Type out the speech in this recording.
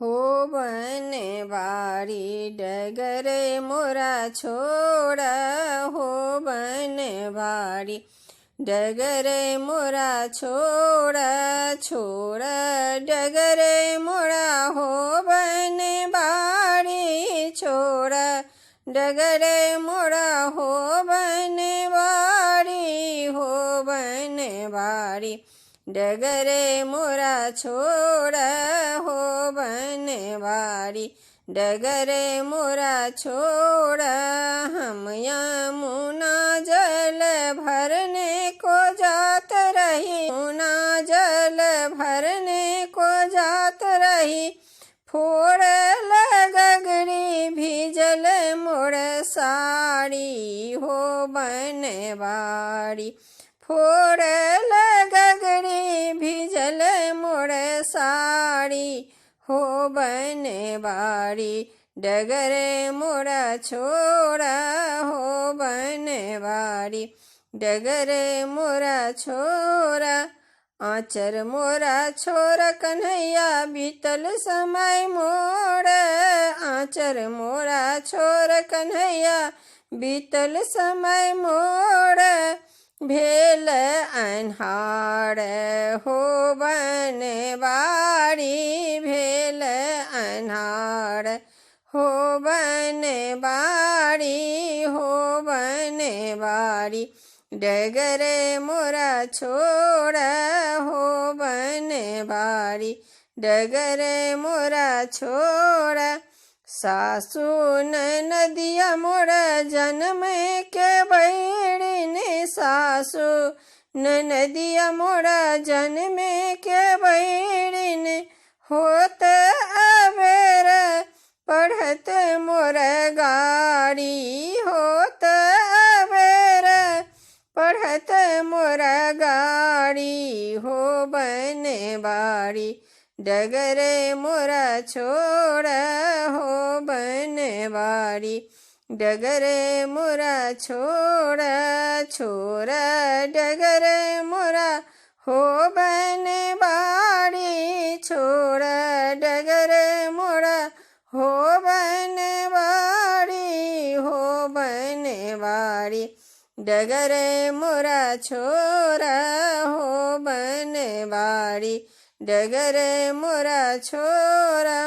हो बनवारी डगरे मोरा छोड़ा, हो बनवारी डगरे मोरा छोड़ा, छोड़ा डगरे मोरा हो बनवारी छोड़ा, डगरे मोरा हो बनवारी, हो बनवारी डगरे मोरा छोड़ा, हो बनवारी डगरे मोरा छोड़ा। हम यमुना जल भरने को जात रही, यमुना जल भरने को जात रही, फोड़ लगगड़ी भिजल मोर साड़ी, हो बनवारी फोड़ लगगड़ी भिजल मोर साड़ी, हो बनवारी डगरे मोरा छोड़ा, हो बनवारी डगरे मोरा छोड़ा। आचर मोरा छोरा कन्हैया बीतल समय मोड़, आचर मोरा छोर कन्हैया बीतल समय मोड़, भेल अन्हार हो बनवारी, भेल अन्हार हो बनवारी, हो बनवारी डगरे मोरा छोड़ा, हो बनवारी डगरे मोरा छोड़ा। सासू नदिया मोरा जन्म के बैरिने, सासू नदिया मोरा जन्म के बैरिने, होत अबेर पढ़त मोर गाड़ी, होत अबेर पढ़त मोर गाड़ी, हो बनवारी डगरे मोरा छोड़ा, हो बनवारी डगरे मोरा छोड़ा, छोड़ा डगरे मोरा हो बनवारी, छोड़ा डगरे मोरा हो बनवारी, हो बनवारी डगरे मोरा छोड़ा, हो बनवारी डगरे मोरा छोड़ा।